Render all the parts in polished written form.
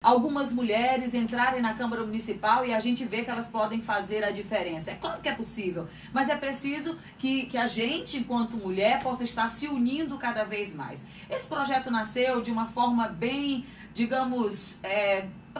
algumas mulheres entrarem na Câmara Municipal e a gente vê que elas podem fazer a diferença. É claro que é possível, mas é preciso que a gente, enquanto mulher, possa estar se unindo cada vez mais. Esse projeto nasceu de uma forma bem, digamos,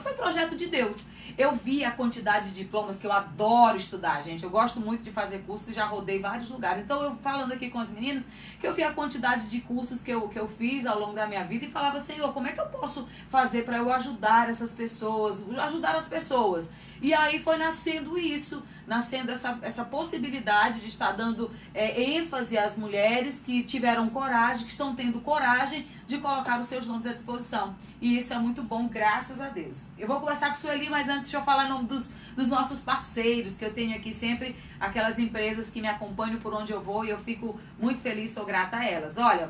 foi projeto de Deus. Eu vi a quantidade de diplomas, que eu adoro estudar, gente. Eu gosto muito de fazer cursos, já rodei vários lugares. Então, eu falando aqui com as meninas, que eu vi a quantidade de cursos que eu fiz ao longo da minha vida e falava, Senhor, como é que eu posso fazer para eu ajudar essas pessoas, ajudar as pessoas? E aí foi nascendo isso, nascendo essa possibilidade de estar dando ênfase às mulheres que tiveram coragem, que estão tendo coragem de colocar os seus dons à disposição. E isso é muito bom, graças a Deus. Eu vou conversar com a Sueli, mas antes deixa eu falar em nome dos nossos parceiros, que eu tenho aqui sempre aquelas empresas que me acompanham por onde eu vou e eu fico muito feliz, sou grata a elas. Olha,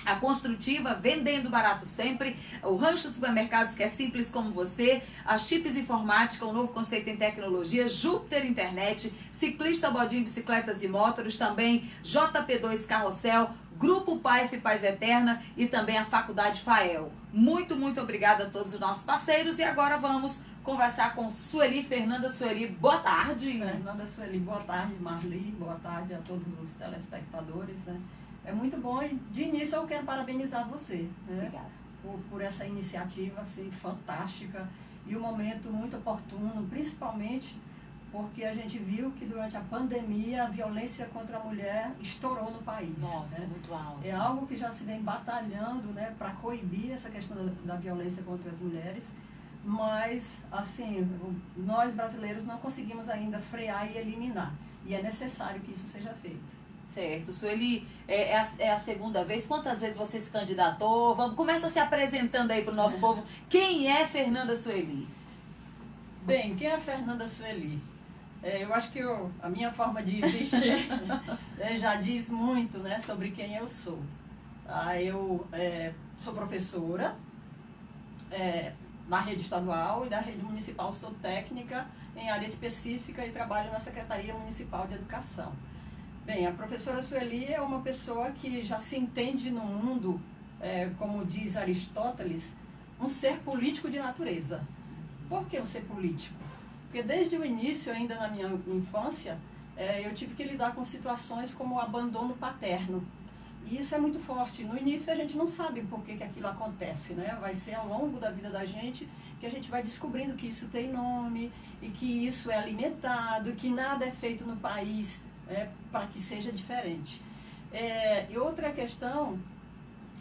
a Construtiva, vendendo barato sempre, o Rancho Supermercados, que é simples como você, a Chips Informática, um novo conceito em tecnologia, Júpiter Internet, Ciclista Bodinho Bicicletas e Mótoros, também JP2 Carrossel, Grupo PAIF Paz Eterna e também a Faculdade FAEL. Muito, muito obrigada a todos os nossos parceiros e agora vamos conversar com Sueli. Fernanda Sueli, boa tarde. Fernanda Sueli, boa tarde, Marli, boa tarde a todos os telespectadores, né? É muito bom e de início eu quero parabenizar você, né? Obrigada. Por essa iniciativa assim, fantástica e um momento muito oportuno, principalmente porque a gente viu que durante a pandemia a violência contra a mulher estourou no país. Nossa, né? muito alto. É algo que já se vem batalhando, né, para coibir essa questão da violência contra as mulheres, mas assim, nós brasileiros não conseguimos ainda frear e eliminar, e é necessário que isso seja feito. Certo, Sueli, é a segunda vez. Quantas vezes você se candidatou? Começa se apresentando aí para o nosso povo. Quem é Fernanda Sueli? Bem, quem é Fernanda Sueli? Eu acho que a minha forma de vestir já diz muito, né, sobre quem eu sou. Eu sou professora na rede estadual e da rede municipal, sou técnica em área específica e trabalho na Secretaria Municipal de Educação. Bem, a professora Sueli é uma pessoa que já se entende no mundo, como diz Aristóteles, um ser político de natureza. Por que um ser político? Porque desde o início, ainda na minha infância, eu tive que lidar com situações como o abandono paterno. E isso é muito forte. No início a gente não sabe por que aquilo acontece, né? Vai ser ao longo da vida da gente que a gente vai descobrindo que isso tem nome e que isso é alimentado, que nada é feito no país para que seja diferente. E outra questão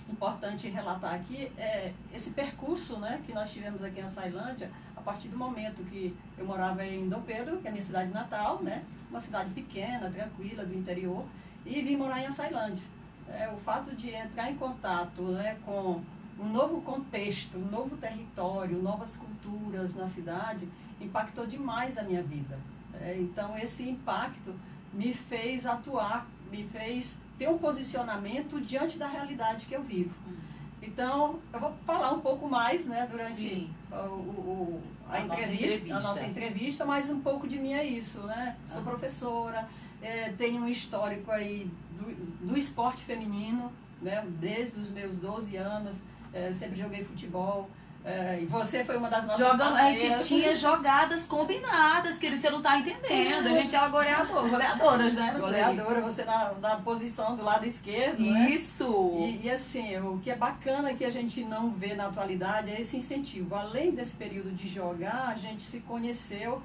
importante relatar aqui é esse percurso, né, que nós tivemos aqui em Açailândia, a partir do momento que eu morava em Dom Pedro, que é a minha cidade natal, né, uma cidade pequena, tranquila, do interior, e vim morar em Açailândia. O fato de entrar em contato, né, com um novo contexto, um novo território, novas culturas na cidade, impactou demais a minha vida. Então, esse impacto me fez atuar, me fez ter um posicionamento diante da realidade que eu vivo. Então, eu vou falar um pouco mais, né, durante a nossa entrevista, mas um pouco de mim é isso, né? Sou professora, tenho um histórico aí do esporte feminino, né? Desde os meus 12 anos, sempre joguei futebol. E você foi uma das nossas parceiras. A gente tinha jogadas combinadas, que você não está entendendo. A gente é goleadoras, né? Goleadora, você na posição do lado esquerdo, Isso! Né? E assim, o que é bacana que a gente não vê na atualidade é esse incentivo. Além desse período de jogar, a gente se conheceu,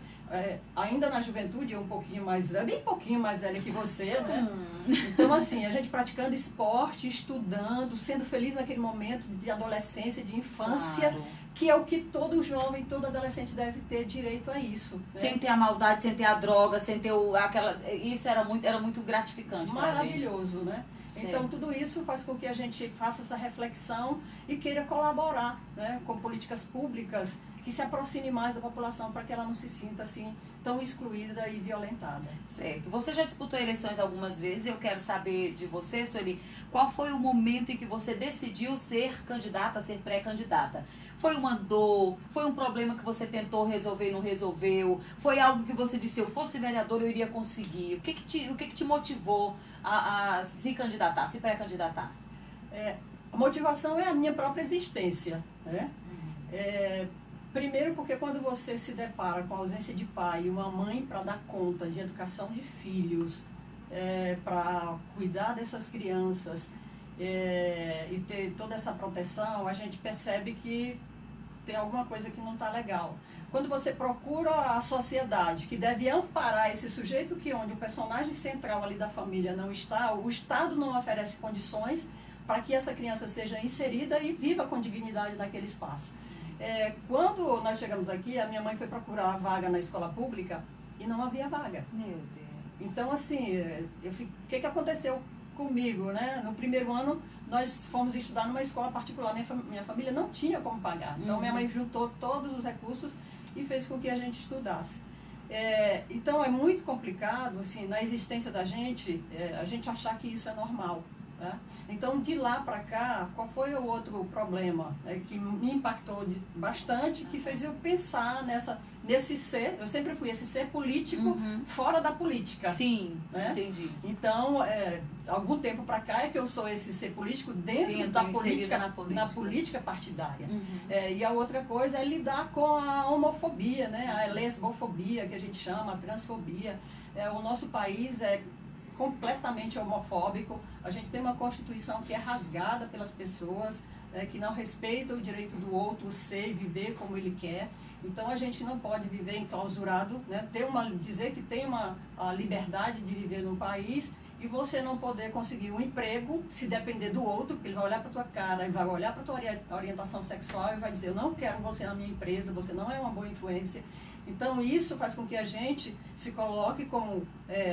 ainda na juventude, um pouquinho mais velha, bem pouquinho mais velha que você, né? Então, assim, a gente praticando esporte, estudando, sendo feliz naquele momento de adolescência, de infância, claro, que é o que todo jovem, todo adolescente deve ter direito a isso. Né? Sem ter a maldade, sem ter a droga, sem ter aquela... Isso era muito gratificante pra gente. Maravilhoso, né? Certo. Então, tudo isso faz com que a gente faça essa reflexão e queira colaborar, né, com políticas públicas que se aproxime mais da população para que ela não se sinta assim tão excluída e violentada. Certo. Você já disputou eleições algumas vezes. Eu quero saber de você, Sueli, qual foi o momento em que você decidiu ser candidata, ser pré-candidata? Foi uma dor? Foi um problema que você tentou resolver e não resolveu? Foi algo que você disse, se eu fosse vereador eu iria conseguir? O que te motivou a se candidatar, se pré-candidatar? A motivação é a minha própria existência, né? Primeiro porque quando você se depara com a ausência de pai e uma mãe para dar conta de educação de filhos, para cuidar dessas crianças e ter toda essa proteção, a gente percebe que tem alguma coisa que não está legal. Quando você procura a sociedade que deve amparar esse sujeito onde o personagem central ali da família não está, o Estado não oferece condições para que essa criança seja inserida e viva com dignidade naquele espaço. Quando nós chegamos aqui, a minha mãe foi procurar a vaga na escola pública e não havia vaga. Meu Deus. Então, assim, o que aconteceu comigo, né? No primeiro ano, nós fomos estudar numa escola particular. Minha família não tinha como pagar. Então, minha mãe juntou todos os recursos e fez com que a gente estudasse. Então, é muito complicado, assim, na existência da gente, a gente achar que isso é normal. Né? Então, de lá para cá, qual foi o outro problema que me impactou bastante, que fez eu pensar nesse ser, eu sempre fui esse ser político fora da política. Sim, né? Entendi. Então, algum tempo para cá é que eu sou esse ser político dentro da política, na política partidária. E a outra coisa é lidar com a homofobia, né? A lesbofobia, que a gente chama, a transfobia. O nosso país é completamente homofóbico. A gente tem uma Constituição que é rasgada pelas pessoas, que não respeita o direito do outro ser e viver como ele quer. Então a gente não pode viver enclausurado, né? Dizer que tem a liberdade de viver num país e você não poder conseguir um emprego se depender do outro, porque ele vai olhar para tua cara e vai olhar para tua orientação sexual e vai dizer: eu não quero você na minha empresa, você não é uma boa influência. Então isso faz com que a gente se coloque como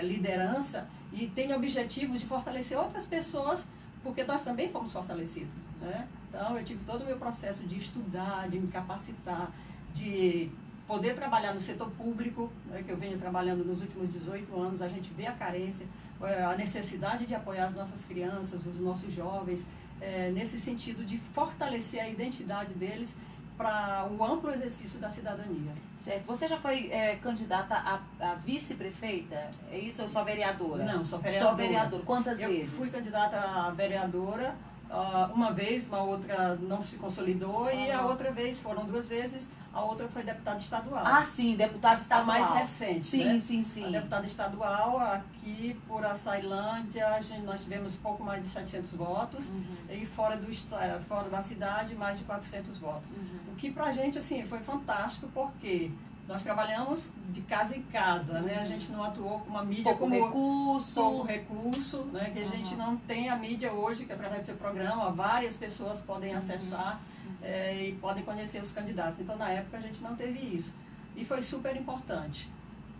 liderança e tenha o objetivo de fortalecer outras pessoas, porque nós também fomos fortalecidos, né? Então eu tive todo o meu processo de estudar, de me capacitar, de poder trabalhar no setor público, né, que eu venho trabalhando nos últimos 18 anos. A gente vê a carência, a necessidade de apoiar as nossas crianças, os nossos jovens, nesse sentido de fortalecer a identidade deles para o amplo exercício da cidadania. Certo. Você já foi candidata a vice-prefeita? É isso ou só vereadora? Não, sou vereadora. Só vereadora. Quantas vezes? Eu fui candidata a vereadora uma vez, uma outra não se consolidou e a outra vez, foram 2 vezes, a outra foi deputada estadual. Ah, sim, deputada estadual. A mais recente, sim, né? Sim. A deputada estadual, aqui por Açailândia, nós tivemos pouco mais de 700 votos e fora da cidade, mais de 400 votos. O que pra gente, assim, foi fantástico, porque nós trabalhamos de casa em casa, né? A gente não atuou com uma mídia pouco recurso, né? Que a gente não tem a mídia hoje, que através do seu programa várias pessoas podem acessar e podem conhecer os candidatos. Então, na época, a gente não teve isso. E foi super importante.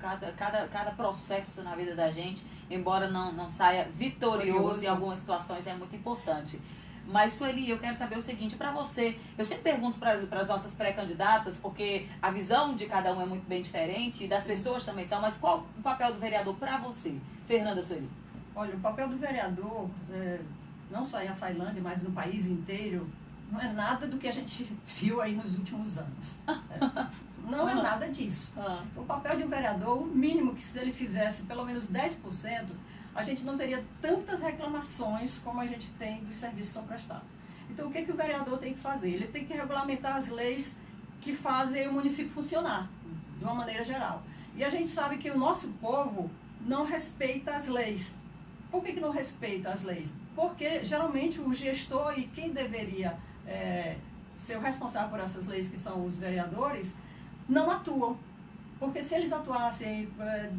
Cada processo na vida da gente, embora não saia vitorioso em algumas situações, é muito importante. Mas, Sueli, eu quero saber o seguinte, para você, eu sempre pergunto para as nossas pré-candidatas, porque a visão de cada um é muito bem diferente, e das pessoas também são, mas qual o papel do vereador para você, Fernanda Sueli? Olha, o papel do vereador, não só em Açailândia, mas no país inteiro, não é nada do que a gente viu aí nos últimos anos. Não é nada disso. O papel de um vereador, o mínimo que se ele fizesse pelo menos 10%, a gente não teria tantas reclamações como a gente tem dos serviços que são prestados. Então, o que o vereador tem que fazer? Ele tem que regulamentar as leis que fazem o município funcionar, de uma maneira geral. E a gente sabe que o nosso povo não respeita as leis. Por que não respeita as leis? Porque, geralmente, o gestor e quem deveria ser o responsável por essas leis, que são os vereadores, não atuam. Porque se eles atuassem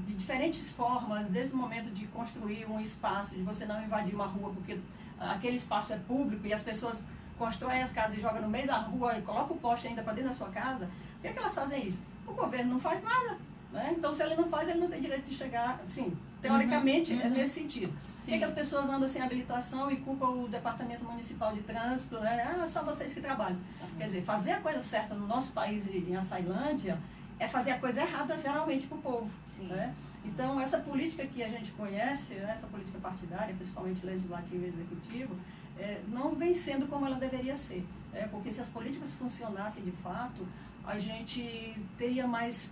de diferentes formas, desde o momento de construir um espaço, de você não invadir uma rua, porque aquele espaço é público e as pessoas constroem as casas e jogam no meio da rua e colocam o poste ainda para dentro da sua casa, por que elas fazem isso? O governo não faz nada, né? Então, se ele não faz, ele não tem direito de chegar, assim, teoricamente, é nesse sentido. Por que as pessoas andam sem habilitação e culpam o Departamento Municipal de Trânsito, né? Ah, só vocês que trabalham. Quer dizer, fazer a coisa certa no nosso país e em Açailândia é fazer a coisa errada, geralmente, para o povo. Né? Então, essa política que a gente conhece, né, essa política partidária, principalmente legislativa e executiva, não vem sendo como ela deveria ser. Porque se as políticas funcionassem de fato, a gente teria mais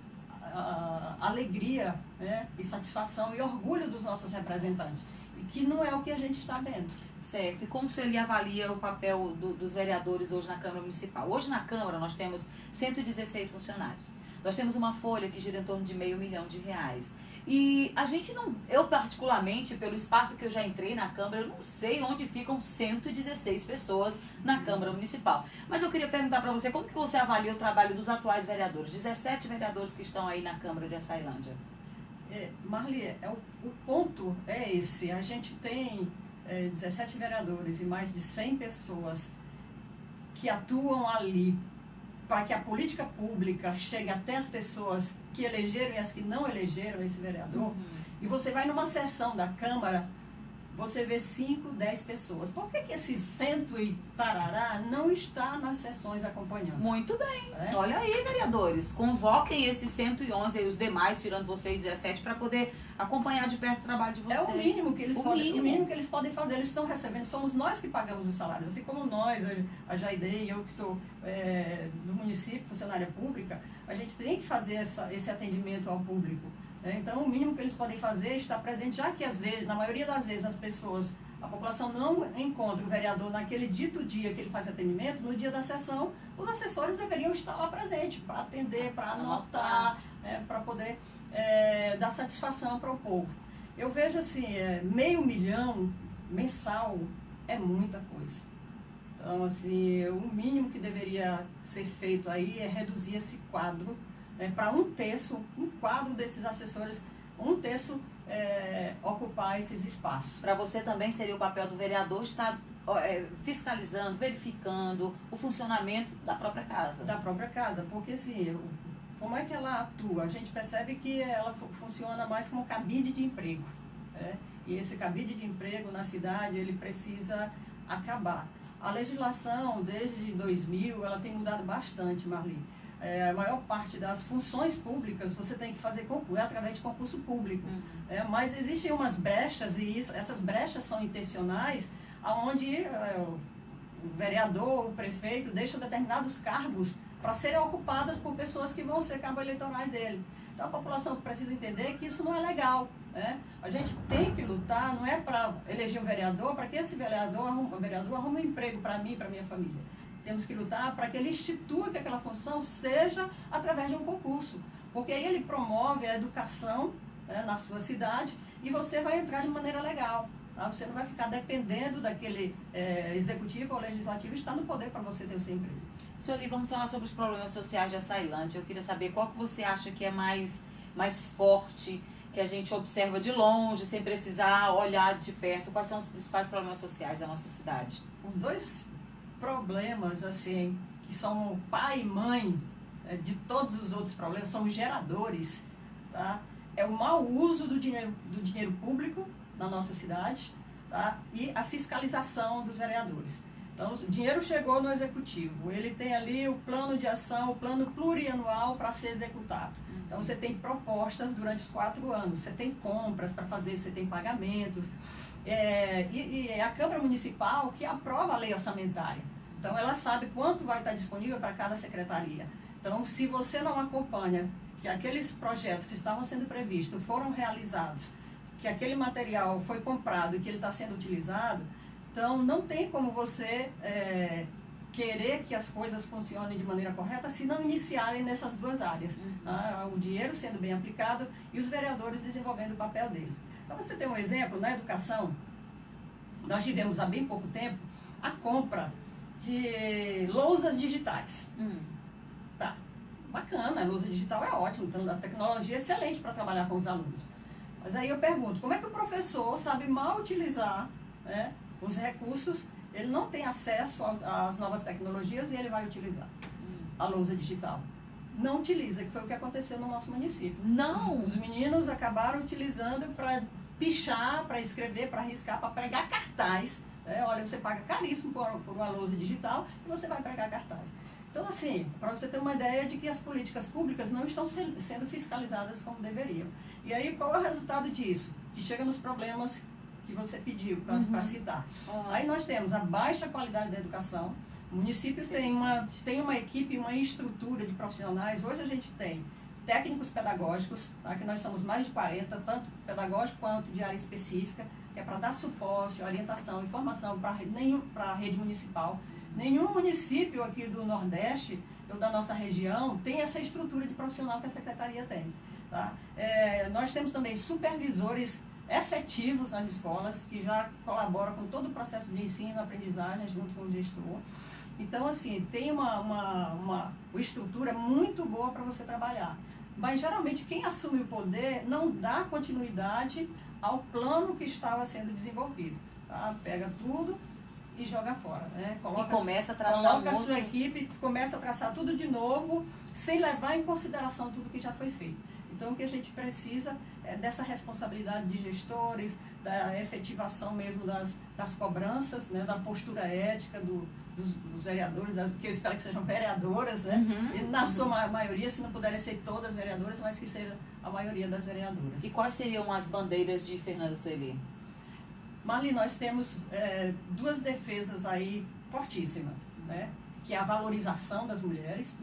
alegria, né, e satisfação e orgulho dos nossos representantes. E que não é o que a gente está vendo. Certo. E como o senhor avalia o papel dos vereadores hoje na Câmara Municipal? Hoje na Câmara nós temos 116 funcionários. Nós temos uma folha que gira em torno de R$500 milhão. E a gente não, eu particularmente, pelo espaço que eu já entrei na Câmara, eu não sei onde ficam 116 pessoas na Câmara Municipal. Mas eu queria perguntar para você, como que você avalia o trabalho dos atuais vereadores? 17 vereadores que estão aí na Câmara de Açailândia. Marli, o ponto é esse. A gente tem 17 vereadores e mais de 100 pessoas que atuam ali para que a política pública chegue até as pessoas que elegeram e as que não elegeram esse vereador. E você vai numa sessão da Câmara, você vê 5, 10 pessoas. Por que esse cento e tarará não está nas sessões acompanhando? Muito bem. Olha aí, vereadores, convoquem esses 111 e os demais, tirando vocês 17, para poder acompanhar de perto o trabalho de vocês. É o mínimo que eles podem, o mínimo que eles podem fazer. Eles estão recebendo, somos nós que pagamos os salários. Assim como nós, a Jaidei, eu que sou do município, funcionária pública, a gente tem que fazer esse atendimento ao público. Então, o mínimo que eles podem fazer é estar presente, já que às vezes, na maioria das vezes, a população não encontra o vereador naquele dito dia que ele faz atendimento, no dia da sessão, os assessores deveriam estar lá presentes para atender, para anotar, para poder dar satisfação para o povo. Eu vejo assim, R$500 milhão mensal é muita coisa. Então, assim, o mínimo que deveria ser feito aí é reduzir esse quadro para um quadro desses assessores, ocupar esses espaços. Para você também seria o papel do vereador estar fiscalizando, verificando o funcionamento da própria casa. Da própria casa, porque assim, como é que ela atua? A gente percebe que ela funciona mais como cabide de emprego. E esse cabide de emprego na cidade, ele precisa acabar. A legislação, desde 2000, ela tem mudado bastante, Marli. A maior parte das funções públicas você tem que fazer através de concurso público. Mas existem umas brechas, e essas brechas são intencionais, onde o vereador, o prefeito, deixam determinados cargos para serem ocupadas por pessoas que vão ser cabos eleitorais dele. Então a população precisa entender que isso não é legal. A gente tem que lutar, não é para eleger um vereador, para que esse vereador arrume um emprego para mim e para minha família. Temos que lutar para que ele institua que aquela função seja através de um concurso, porque aí ele promove a educação na sua cidade e você vai entrar de maneira legal. Você não vai ficar dependendo daquele executivo ou legislativo estar no poder para você ter o seu emprego. Senhor, vamos falar sobre os problemas sociais de Açailândia. Eu queria saber qual que você acha que é mais forte, que a gente observa de longe, sem precisar olhar de perto. Quais são os principais problemas sociais da nossa cidade? Os dois problemas, assim, que são pai e mãe de todos os outros problemas, são os geradores, tá? É o mau uso do dinheiro público na nossa cidade, tá? E a fiscalização dos vereadores. Então, o dinheiro chegou no executivo, ele tem ali o plano de ação, o plano plurianual para ser executado. Então, você tem propostas durante os 4 anos, você tem compras para fazer, você tem pagamentos. E é a Câmara Municipal que aprova a lei orçamentária. Então, ela sabe quanto vai estar disponível para cada secretaria. Então, se você não acompanha que aqueles projetos que estavam sendo previstos foram realizados, que aquele material foi comprado e que ele está sendo utilizado, então não tem como você querer que as coisas funcionem de maneira correta se não iniciarem nessas duas áreas. O dinheiro sendo bem aplicado e os vereadores desenvolvendo o papel deles. Então, você tem um exemplo, na educação, nós tivemos há bem pouco tempo a compra de lousas digitais. Tá, bacana, a lousa digital é ótimo, então a tecnologia é excelente para trabalhar com os alunos. Mas aí eu pergunto, como é que o professor sabe mal utilizar os recursos, ele não tem acesso às novas tecnologias e ele vai utilizar a lousa digital? Não utiliza, que foi o que aconteceu no nosso município. Não! Os meninos acabaram utilizando para pichar, para escrever, para riscar, para pregar cartaz. Olha, você paga caríssimo por uma lousa digital e você vai pregar cartaz. Então, assim, para você ter uma ideia de que as políticas públicas não estão sendo fiscalizadas como deveriam. E aí, qual é o resultado disso? Que chega nos problemas que você pediu para citar. Aí nós temos a baixa qualidade da educação. O município tem uma equipe, uma estrutura de profissionais. Hoje a gente tem técnicos pedagógicos, tá? Que nós somos mais de 40, tanto pedagógico quanto de área específica, que é para dar suporte, orientação, informação para a rede municipal. Nenhum município aqui do Nordeste ou da nossa região tem essa estrutura de profissional que a Secretaria tem. Tá? Nós temos também supervisores efetivos nas escolas, que já colaboram com todo o processo de ensino, aprendizagem, junto com o gestor. Então, assim, tem uma estrutura muito boa para você trabalhar. Mas, geralmente, quem assume o poder não dá continuidade ao plano que estava sendo desenvolvido. Tá? Pega tudo e joga fora. Né? Começa a traçar a sua equipe, começa a traçar tudo de novo, sem levar em consideração tudo que já foi feito. Então, o que a gente precisa é dessa responsabilidade de gestores, da efetivação mesmo das cobranças, né, da postura ética dos vereadores, que eu espero que sejam vereadoras, né? E na sua maioria, se não puderem ser todas vereadoras, mas que seja a maioria das vereadoras. E quais seriam as bandeiras de Fernanda Sueli? Marli, nós temos duas defesas aí fortíssimas, né? Que é a valorização das mulheres.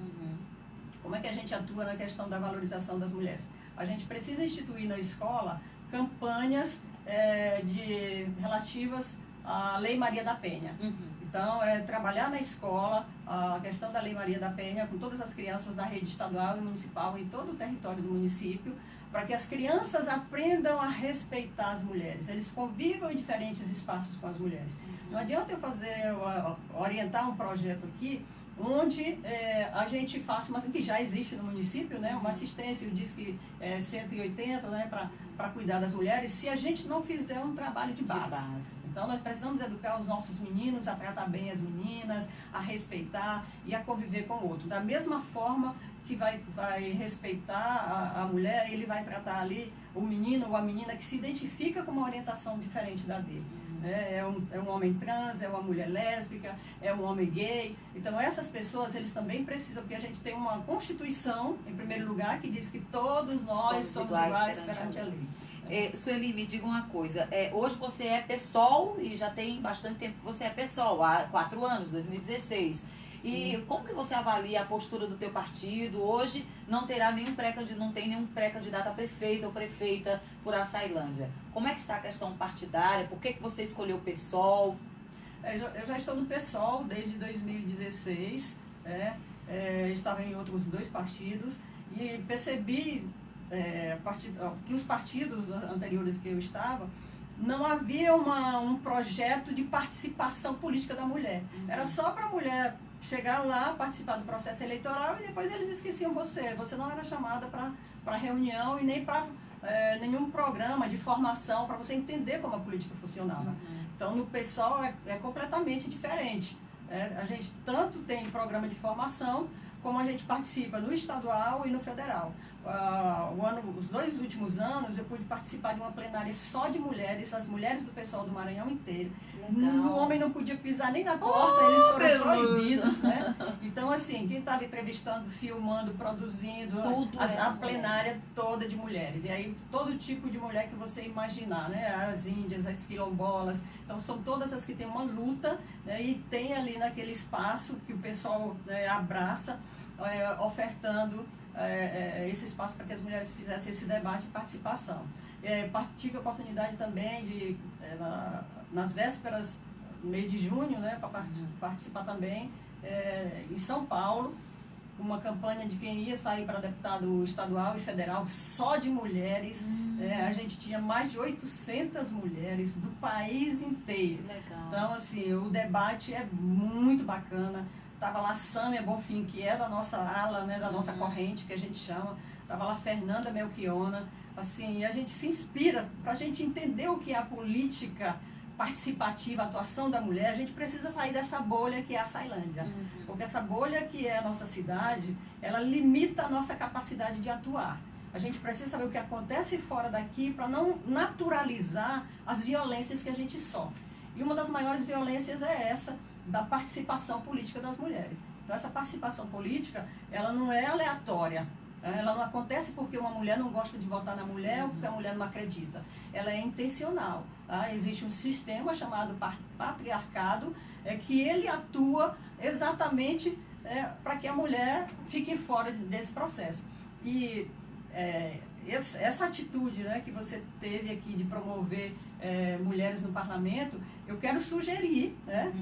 Como é que a gente atua na questão da valorização das mulheres? A gente precisa instituir na escola campanhas relativas à Lei Maria da Penha. Então, trabalhar na escola a questão da Lei Maria da Penha com todas as crianças da rede estadual e municipal em todo o território do município, para que as crianças aprendam a respeitar as mulheres. Eles convivam em diferentes espaços com as mulheres. Não adianta eu orientar um projeto aqui onde a gente faça, que já existe no município, né, uma assistência, o Disque 180, né, para cuidar das mulheres, se a gente não fizer um trabalho de base. Então, nós precisamos educar os nossos meninos a tratar bem as meninas, a respeitar e a conviver com o outro. Da mesma forma que vai respeitar a mulher, ele vai tratar ali o menino ou a menina que se identifica com uma orientação diferente da dele. É um homem trans, é uma mulher lésbica, é um homem gay. Então, essas pessoas, eles também precisam, porque a gente tem uma Constituição, em primeiro lugar, que diz que todos nós somos iguais perante a lei. Sueli, me diga uma coisa, hoje você é PSOL e já tem bastante tempo que você é PSOL, há 4 anos, 2016. E como que você avalia a postura do teu partido? Hoje não tem nenhum pré-candidato a prefeito ou prefeita por Açailândia. Como é que está a questão partidária? Por que você escolheu o PSOL? Eu já estou no PSOL desde 2016, estava em outros 2 partidos e percebi que os partidos anteriores que eu estava, não havia um projeto de participação política da mulher. Era só para a mulher chegar lá, participar do processo eleitoral e depois eles esqueciam você. Você não era chamada para reunião e nem para nenhum programa de formação para você entender como a política funcionava. Então, no PSOL é completamente diferente. A gente tanto tem programa de formação, como a gente participa no estadual e no federal. Os 2 últimos anos eu pude participar de uma plenária só de mulheres, as mulheres do PSOL do Maranhão inteiro. O homem não podia pisar nem na porta, eles foram proibidos, né? Então, assim, quem estava entrevistando, filmando, produzindo, a plenária toda de mulheres. E aí, todo tipo de mulher que você imaginar, né? As índias, as quilombolas. Então, são todas as que têm uma luta, né? E tem ali naquele espaço que o pessoal abraça, ofertando esse espaço para que as mulheres fizessem esse debate e participação. Tive a oportunidade também de, nas vésperas, no mês de junho, né, para participar também em São Paulo, uma campanha de quem ia sair para deputado estadual e federal só de mulheres. A gente tinha mais de 800 mulheres do país inteiro. Legal. Então, assim, o debate é muito bacana. Estava lá Sâmia Bonfim, que é da nossa ala, né, da nossa corrente, que a gente chama. Estava lá Fernanda Melchiona. Assim, a gente se inspira para a gente entender o que é a política participativa, a atuação da mulher. A gente precisa sair dessa bolha que é a Açailândia. Porque essa bolha que é a nossa cidade, ela limita a nossa capacidade de atuar. A gente precisa saber o que acontece fora daqui para não naturalizar as violências que a gente sofre. E uma das maiores violências é essa, da participação política das mulheres. Então, essa participação política, ela não é aleatória. Ela não acontece porque uma mulher não gosta de votar na mulher ou porque a mulher não acredita. Ela é intencional. Tá? Existe um sistema chamado patriarcado, que ele atua exatamente para que a mulher fique fora desse processo. E essa atitude, né, que você teve aqui de promover mulheres no parlamento, eu quero sugerir, né,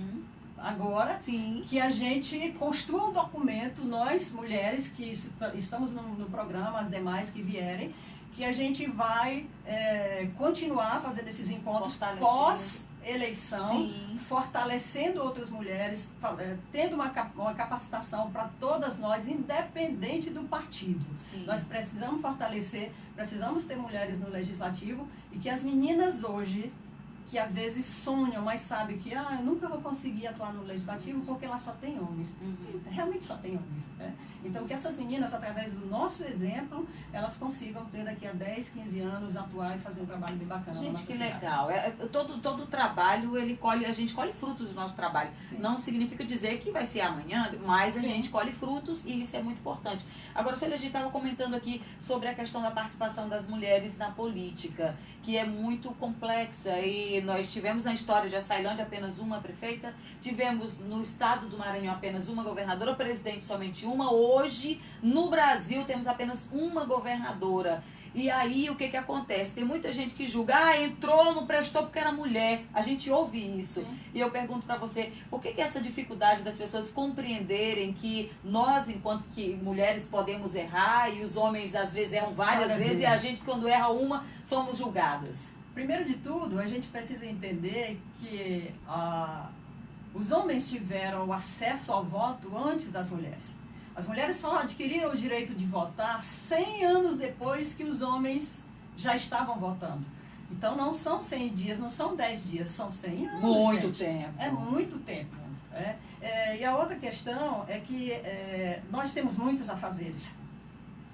agora, sim, que a gente construa um documento, nós mulheres que estamos no programa, as demais que vierem, que a gente vai continuar fazendo esses encontros pós-eleição, fortalecendo outras mulheres, tendo uma capacitação para todas nós, independente do partido. Sim. Nós precisamos fortalecer, precisamos ter mulheres no legislativo, e que as meninas hoje, que às vezes sonham, mas sabem que eu nunca vou conseguir atuar no legislativo porque lá só tem homens. Realmente só tem homens. Né? Então, que essas meninas, através do nosso exemplo, elas consigam ter daqui a 10, 15 anos, atuar e fazer um trabalho bem bacana. Gente, que legal. Todo trabalho, a gente colhe frutos do nosso trabalho. Sim. Não significa dizer que vai ser amanhã, mas a gente colhe frutos e isso é muito importante. Agora, a senhora estava comentando aqui sobre a questão da participação das mulheres na política, que é muito complexa, e nós tivemos na história de Açailândia apenas uma prefeita, tivemos no estado do Maranhão apenas uma governadora, o presidente somente uma. Hoje, no Brasil, temos apenas uma governadora. E aí, o que acontece? Tem muita gente que julga, entrou, não prestou porque era mulher. A gente ouve isso. Sim. E eu pergunto para você, por que essa dificuldade das pessoas compreenderem que nós, enquanto que mulheres, podemos errar, e os homens, às vezes, erram várias vezes, e a gente, quando erra uma, somos julgadas? Primeiro de tudo, a gente precisa entender que os homens tiveram o acesso ao voto antes das mulheres. As mulheres só adquiriram o direito de votar 100 anos depois que os homens já estavam votando. Então, não são 100 dias, não são 10 dias, são 100 anos, Muito tempo. É muito tempo. E a outra questão é que nós temos muitos afazeres.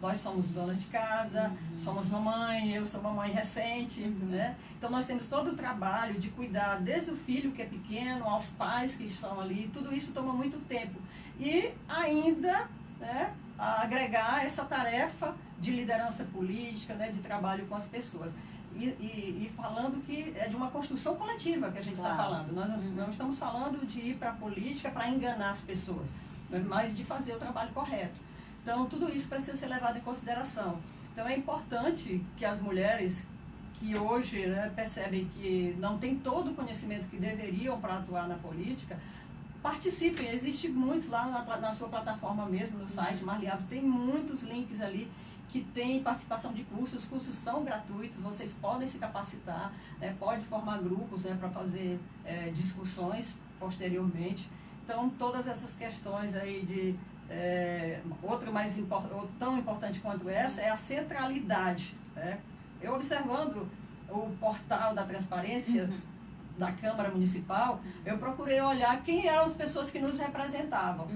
Nós somos donas de casa, somos mamãe, eu sou mamãe recente, né? Então nós temos todo o trabalho de cuidar desde o filho que é pequeno, aos pais que estão ali, tudo isso toma muito tempo. E ainda, né, agregar essa tarefa de liderança política, né, de trabalho com as pessoas. E falando que é de uma construção coletiva que a gente está falando. Nós não estamos falando de ir para a política para enganar as pessoas, mas de fazer o trabalho correto. Então, tudo isso precisa ser levado em consideração. Então, é importante que as mulheres que hoje, né, percebem que não têm todo o conhecimento que deveriam para atuar na política, participem. Existe muitos lá na sua plataforma mesmo, no site Marliave, tem muitos links ali que tem participação de cursos. Os cursos são gratuitos, vocês podem se capacitar, né, pode formar grupos, né, para fazer discussões posteriormente. Então, todas essas questões aí de... outra tão importante quanto essa é a centralidade. Né? Eu observando o portal da transparência da Câmara Municipal, eu procurei olhar quem eram as pessoas que nos representavam.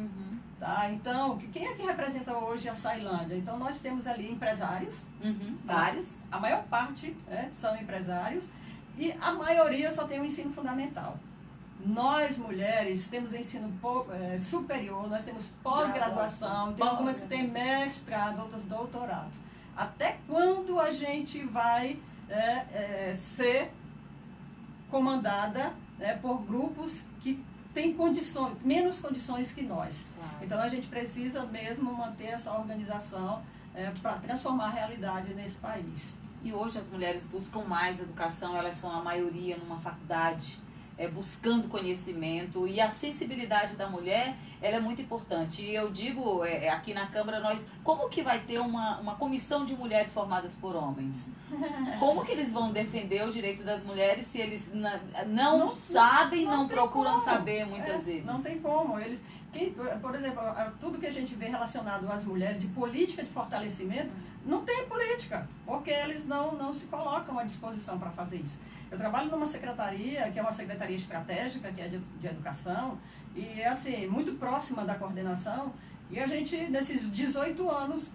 Tá? Então, quem é que representa hoje a Açailândia? Então, nós temos ali empresários, vários. A maior parte são empresários, e a maioria só tem o ensino fundamental. Nós, mulheres, temos ensino superior, nós temos pós-graduação, tem algumas que têm mestrado, outras doutorado. Até quando a gente vai ser comandada por grupos que têm menos condições que nós? Então, a gente precisa mesmo manter essa organização para transformar a realidade nesse país. E hoje as mulheres buscam mais educação, elas são a maioria numa faculdade, buscando conhecimento, e a sensibilidade da mulher, ela é muito importante. E eu digo, aqui na Câmara, como que vai ter uma comissão de mulheres formadas por homens? Como que eles vão defender o direito das mulheres se eles não sabem, não procuram saber muitas vezes? Não tem como. Por exemplo, tudo que a gente vê relacionado às mulheres, de política de fortalecimento, não tem política, porque eles não se colocam à disposição para fazer isso. Eu trabalho numa secretaria, que é uma secretaria estratégica, que é de educação, e é assim, muito próxima da coordenação, e a gente, nesses 18 anos,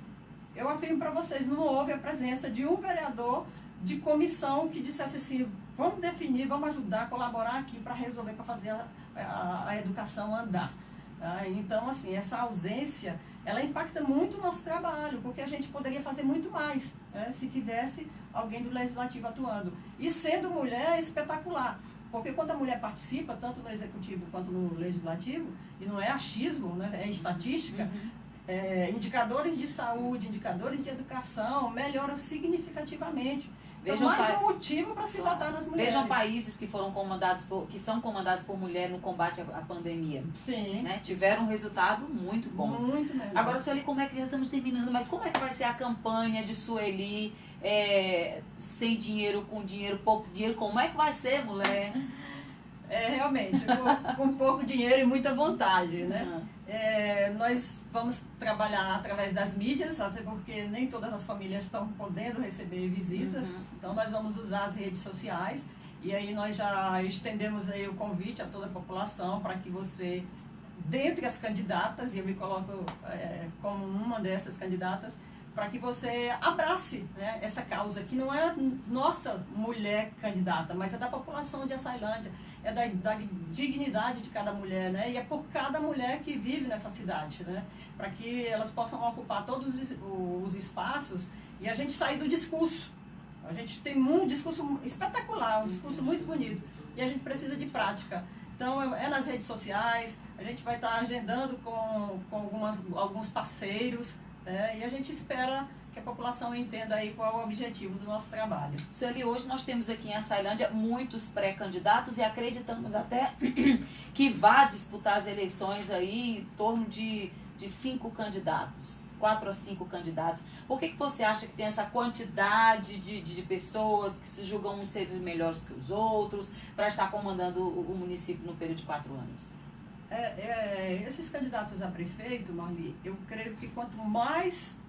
eu afirmo para vocês, não houve a presença de um vereador de comissão que dissesse assim, vamos definir, vamos ajudar, colaborar aqui para resolver, para fazer a educação andar. Então, assim, essa ausência, ela impacta muito o nosso trabalho, porque a gente poderia fazer muito mais, né, se tivesse alguém do Legislativo atuando. E sendo mulher, é espetacular, porque quando a mulher participa, tanto no Executivo quanto no Legislativo, e não é achismo, né, é estatística, indicadores de saúde, indicadores de educação melhoram significativamente. Então, Vejam mais um motivo para se votar nas mulheres. Vejam países que foram que são comandados por mulher no combate à pandemia. Sim. Né? Tiveram um resultado muito bom. Muito melhor. Agora, Sueli, como é que já estamos terminando? Mas como é que vai ser a campanha de Sueli sem dinheiro, com dinheiro, pouco dinheiro? Como é que vai ser, mulher? Realmente, com pouco dinheiro e muita vontade, né? Nós vamos trabalhar através das mídias, até porque nem todas as famílias estão podendo receber visitas, então nós vamos usar as redes sociais, e aí nós já estendemos aí o convite a toda a população para que você, dentre as candidatas, e eu me coloco como uma dessas candidatas, para que você abrace, né, essa causa, que não é nossa mulher candidata, mas é da população de Açailândia, é da dignidade de cada mulher, né, e é por cada mulher que vive nessa cidade, né, para que elas possam ocupar todos os espaços e a gente sair do discurso. A gente tem um discurso espetacular, um discurso muito bonito, e a gente precisa de prática. Então, é nas redes sociais, a gente vai estar agendando com alguns parceiros, e a gente espera que a população entenda aí qual é o objetivo do nosso trabalho. Sueli, hoje nós temos aqui em Açailândia muitos pré-candidatos e acreditamos até que vá disputar as eleições aí em torno de 5 candidatos, 4 a 5 candidatos. Por que você acha que tem essa quantidade de pessoas que se julgam uns seres melhores que os outros para estar comandando o município no período de 4 anos? Esses candidatos a prefeito, Marli, eu creio que quanto mais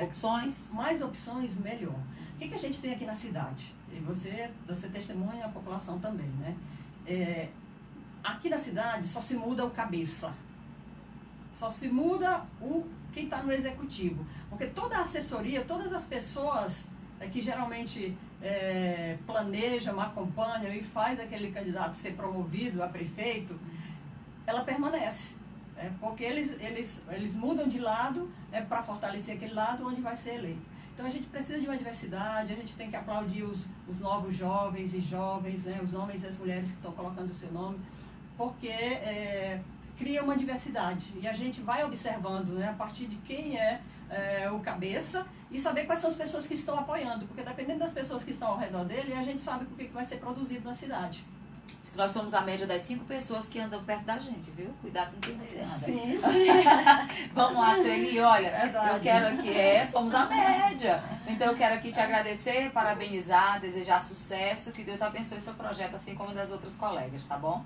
opções, melhor. O que a gente tem aqui na cidade? E você testemunha, a população também, né? Aqui na cidade só se muda o cabeça, só se muda quem está no executivo, porque toda a assessoria, todas as pessoas que geralmente planejam, acompanham e faz aquele candidato ser promovido a prefeito, ela permanece, porque eles mudam de lado para fortalecer aquele lado onde vai ser eleito. Então a gente precisa de uma diversidade, a gente tem que aplaudir os novos jovens e jovens, né, os homens e as mulheres que estão colocando o seu nome, porque cria uma diversidade e a gente vai observando, né, a partir de quem é o cabeça e saber quais são as pessoas que estão apoiando, porque dependendo das pessoas que estão ao redor dele, a gente sabe o que vai ser produzido na cidade. Nós somos a média das 5 pessoas que andam perto da gente, viu? Cuidado com quem você anda. Sim. Vamos lá, Sueli, olha, Verdade. Eu quero aqui, somos a média. Então eu quero aqui te agradecer, parabenizar, desejar sucesso, que Deus abençoe seu projeto, assim como das outras colegas, tá bom?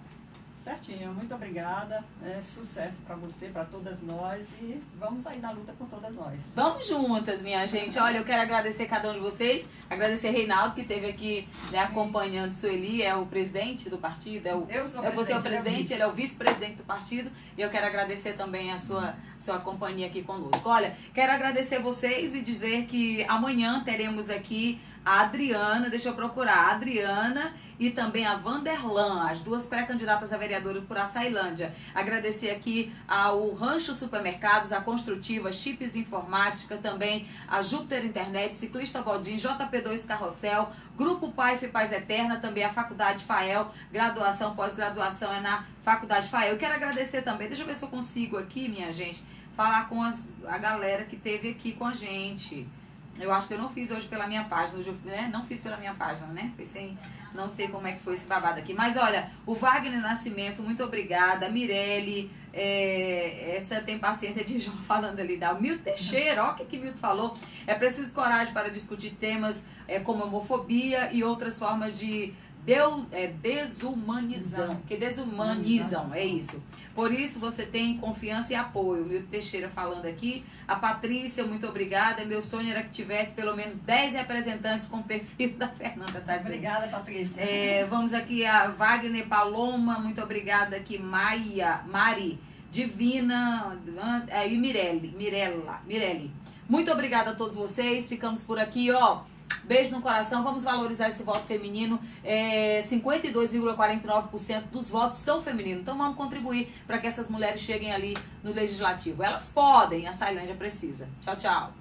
Certinho, muito obrigada, sucesso para você, para todas nós e vamos aí na luta por todas nós. Vamos juntas, minha gente. Olha, eu quero agradecer cada um de vocês, agradecer Reinaldo que esteve aqui, né, acompanhando Sueli, é o presidente do partido, eu sou você é o presidente, ele é o vice-presidente do partido e eu quero agradecer também a sua companhia aqui conosco. Olha, quero agradecer vocês e dizer que amanhã teremos aqui a Adriana, deixa eu procurar, a Adriana e também a Vanderlan, as duas pré-candidatas a vereadoras por Açailândia. Agradecer aqui ao Rancho Supermercados, a Construtiva, Chips Informática, também a Júpiter Internet, Ciclista Bodim, JP2 Carrossel, Grupo PAIF Paz Eterna, também a Faculdade FAEL, graduação, pós-graduação é na Faculdade FAEL. Eu quero agradecer também, deixa eu ver se eu consigo aqui, minha gente, falar com a galera que esteve aqui com a gente. Eu acho que eu não fiz hoje pela minha página, hoje não fiz pela minha página, né? Pensei, não sei como é que foi esse babado aqui. Mas olha, o Wagner Nascimento, muito obrigada. A Mirelle, essa tem paciência de João falando ali. O Milton Teixeira, olha o que Milton falou. É preciso coragem para discutir temas como homofobia e outras formas de desumanizam, que desumanizam, é isso. Por isso você tem confiança e apoio. O Milton Teixeira falando aqui. A Patrícia, muito obrigada. Meu sonho era que tivesse pelo menos 10 representantes com o perfil da Fernanda. Tá? Obrigada, Patrícia. Vamos aqui a Wagner Paloma, muito obrigada aqui. Mari, Divina e Mirelle. Muito obrigada a todos vocês. Ficamos por aqui, ó. Beijo no coração, vamos valorizar esse voto feminino. 52,49% dos votos são femininos. Então vamos contribuir para que essas mulheres cheguem ali no legislativo. Elas podem, a Açailândia precisa. Tchau, tchau.